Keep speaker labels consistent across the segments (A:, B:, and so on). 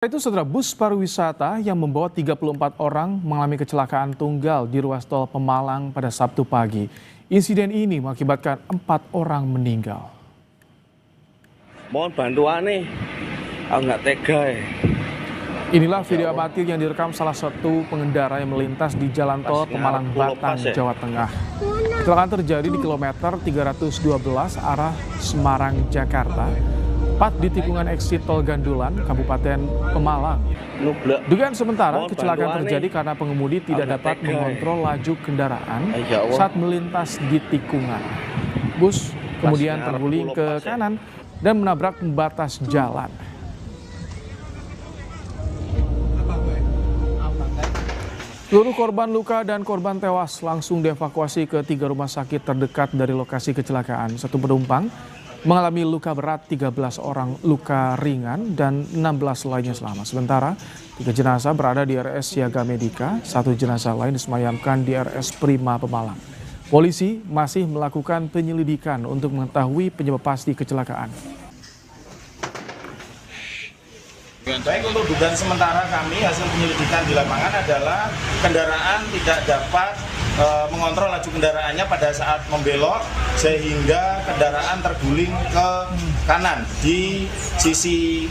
A: Itu saudara, bus pariwisata yang membawa 34 orang mengalami kecelakaan tunggal di ruas tol Pemalang pada Sabtu pagi. Insiden ini mengakibatkan 4 orang meninggal.
B: Mohon bantuan nih, aku nggak tega ya.
A: Inilah video amatir yang direkam salah satu pengendara yang melintas di jalan tol Pemalang Batang, Jawa Tengah. Kecelakaan terjadi di kilometer 312 arah Semarang, Jakarta. Tepat di tikungan eksit tol Gandulan, Kabupaten Pemalang. Dugaan sementara kecelakaan terjadi karena pengemudi tidak dapat mengontrol laju kendaraan saat melintas di tikungan. Bus kemudian terguling ke kanan dan menabrak pembatas jalan. Seluruh korban luka dan korban tewas langsung dievakuasi ke 3 rumah sakit terdekat dari lokasi kecelakaan. Satu penumpang mengalami luka berat, 13 orang luka ringan, dan 16 lainnya selamat. Sementara 3 jenazah berada di RS Siaga Medika, 1 jenazah lain disemayamkan di RS Prima Pemalang. Polisi masih melakukan penyelidikan untuk mengetahui penyebab pasti kecelakaan.
C: Baik, untuk dugaan sementara kami hasil penyelidikan di lapangan adalah kendaraan tidak dapat mengontrol laju kendaraannya pada saat membelok sehingga kendaraan terguling ke kanan di sisi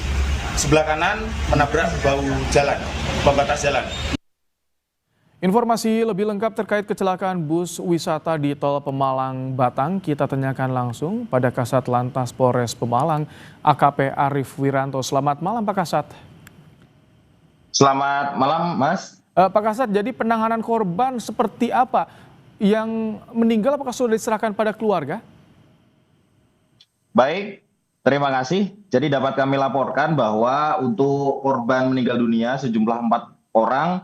C: sebelah kanan menabrak bahu jalan, pembatas jalan.
A: Informasi lebih lengkap terkait kecelakaan bus wisata di tol Pemalang Batang kita tanyakan langsung pada Kasat Lantas Polres Pemalang, AKP Arief Wiranto. Selamat malam Pak Kasat.
D: Selamat malam Mas.
A: Pak Kasat, jadi penanganan korban seperti apa? Yang meninggal apakah sudah diserahkan pada keluarga?
D: Baik, terima kasih. Jadi dapat kami laporkan bahwa untuk korban meninggal dunia sejumlah 4 orang,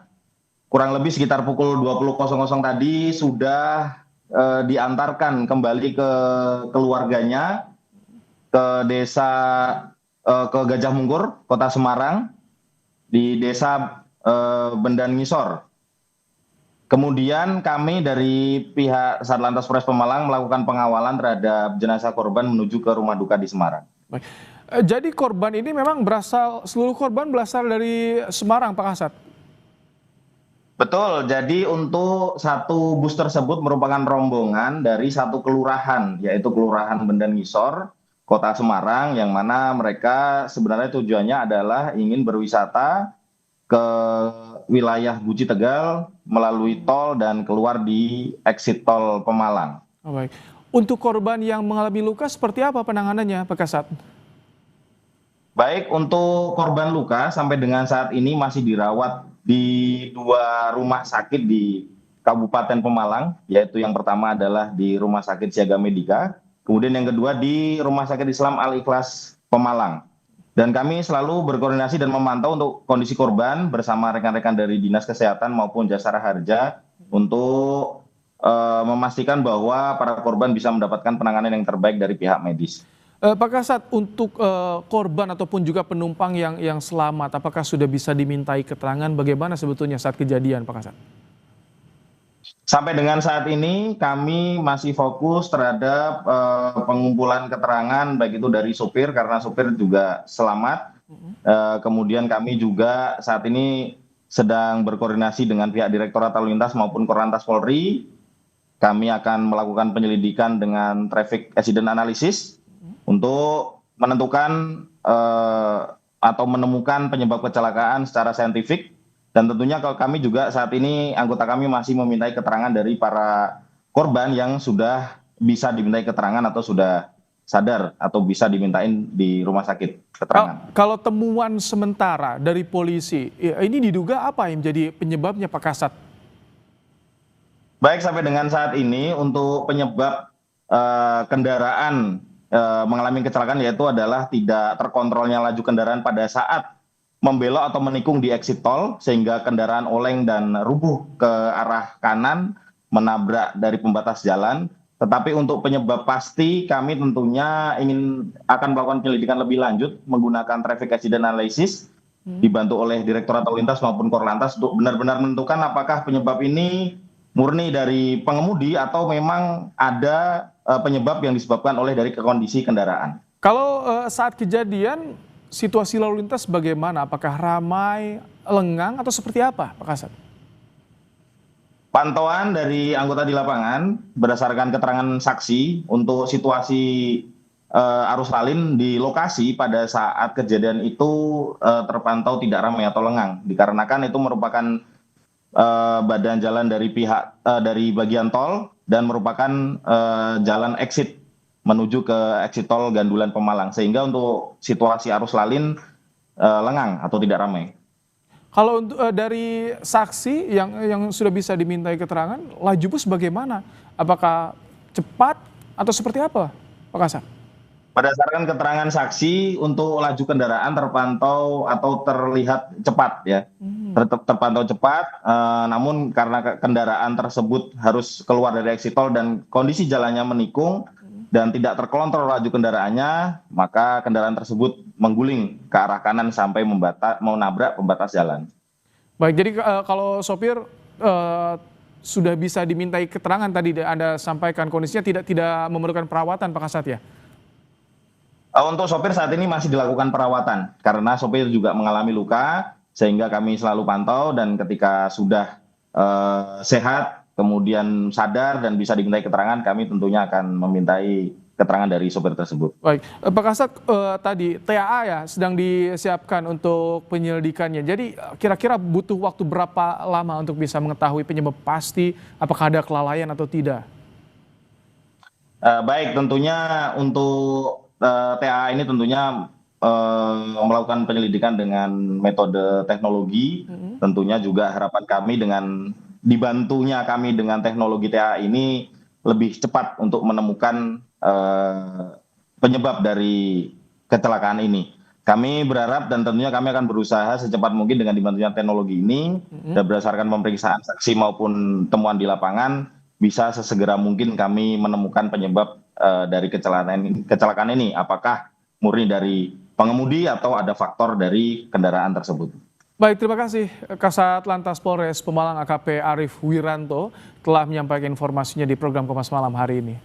D: kurang lebih sekitar pukul 20.00 tadi sudah diantarkan kembali ke keluarganya ke desa ke Gajah Mungkur, Kota Semarang, di desa Bendan Ngisor. Kemudian kami dari pihak Satlantas Polres Pemalang melakukan pengawalan terhadap jenazah korban menuju ke rumah duka di Semarang.
A: Baik. Jadi korban ini memang seluruh korban berasal dari Semarang Pak Kasat?
D: Betul, jadi untuk satu bus tersebut merupakan rombongan dari satu kelurahan, yaitu Kelurahan Bendan Ngisor, Kota Semarang, yang mana mereka sebenarnya tujuannya adalah ingin berwisata ke wilayah Guci Tegal melalui tol dan keluar di exit tol Pemalang.
A: Oh, baik. Untuk korban yang mengalami luka seperti apa penanganannya Pak Kasat?
D: Baik, untuk korban luka sampai dengan saat ini masih dirawat di 2 rumah sakit di Kabupaten Pemalang, yaitu yang pertama adalah di Rumah Sakit Siaga Medika, kemudian yang kedua di Rumah Sakit Islam Al-Ikhlas Pemalang. Dan kami selalu berkoordinasi dan memantau untuk kondisi korban bersama rekan-rekan dari Dinas Kesehatan maupun Jasara Harja untuk memastikan bahwa para korban bisa mendapatkan penanganan yang terbaik dari pihak medis.
A: Pak Kasat, untuk korban ataupun juga penumpang yang selamat, apakah sudah bisa dimintai keterangan bagaimana sebetulnya saat kejadian Pak Kasat?
D: Sampai dengan saat ini kami masih fokus terhadap pengumpulan keterangan baik itu dari sopir karena sopir juga selamat. Kemudian kami juga saat ini sedang berkoordinasi dengan pihak Direktorat Lalu Lintas maupun Korlantas Polri. Kami akan melakukan penyelidikan dengan traffic accident analysis untuk menentukan atau menemukan penyebab kecelakaan secara saintifik. Dan tentunya kalau kami juga saat ini anggota kami masih memintai keterangan dari para korban yang sudah bisa dimintai keterangan atau sudah sadar atau bisa dimintain di rumah sakit keterangan.
A: Kalau temuan sementara dari polisi, ini diduga apa yang menjadi penyebabnya Pak Kasat?
D: Baik, sampai dengan saat ini untuk penyebab kendaraan mengalami kecelakaan yaitu adalah tidak terkontrolnya laju kendaraan pada saat membelok atau menikung di exit tol sehingga kendaraan oleng dan rubuh ke arah kanan menabrak dari pembatas jalan. Tetapi untuk penyebab pasti kami tentunya akan melakukan penyelidikan lebih lanjut menggunakan traffic accident analysis dibantu oleh Direktorat Lalu Lintas maupun Korlantas untuk benar-benar menentukan apakah penyebab ini murni dari pengemudi atau memang ada penyebab yang disebabkan oleh dari kondisi kendaraan.
A: Kalau saat kejadian situasi lalu lintas bagaimana? Apakah ramai, lengang, atau seperti apa, Pak Kasat?
D: Pantauan dari anggota di lapangan berdasarkan keterangan saksi untuk situasi arus lalin di lokasi pada saat kejadian itu terpantau tidak ramai atau lengang, dikarenakan itu merupakan badan jalan dari dari bagian tol dan merupakan jalan exit menuju ke exit tol Gandulan Pemalang, sehingga untuk situasi arus lalin lengang atau tidak ramai.
A: Kalau untuk dari saksi yang sudah bisa dimintai keterangan, laju bus bagaimana? Apakah cepat atau seperti apa, Pak Kasat?
D: Berdasarkan keterangan saksi, untuk laju kendaraan terpantau atau terlihat cepat ya, terpantau cepat. Namun karena kendaraan tersebut harus keluar dari exit tol dan kondisi jalannya menikung dan tidak terkontrol laju kendaraannya, maka kendaraan tersebut mengguling ke arah kanan sampai menabrak pembatas jalan.
A: Baik, jadi kalau sopir sudah bisa dimintai keterangan tadi Anda sampaikan kondisinya tidak memerlukan perawatan, Pak Kasat ya?
D: Untuk sopir saat ini masih dilakukan perawatan karena sopir juga mengalami luka, sehingga kami selalu pantau dan ketika sudah sehat kemudian sadar dan bisa dimintai keterangan, kami tentunya akan memintai keterangan dari sopir tersebut.
A: Baik, Pak Kasat, tadi TAA ya sedang disiapkan untuk penyelidikannya. Jadi kira-kira butuh waktu berapa lama untuk bisa mengetahui penyebab pasti apakah ada kelalaian atau tidak?
D: Baik, tentunya untuk TAA ini tentunya melakukan penyelidikan dengan metode teknologi. Tentunya juga harapan kami dengan dibantunya kami dengan teknologi TAA ini lebih cepat untuk menemukan penyebab dari kecelakaan ini. Kami berharap dan tentunya kami akan berusaha secepat mungkin dengan dibantunya teknologi ini dan berdasarkan pemeriksaan saksi maupun temuan di lapangan bisa sesegera mungkin kami menemukan penyebab dari kecelakaan ini, apakah murni dari pengemudi atau ada faktor dari kendaraan tersebut.
A: Baik, terima kasih Kasat Lantas Polres Pemalang AKP Arief Wiranto telah menyampaikan informasinya di program Kompas Malam hari ini.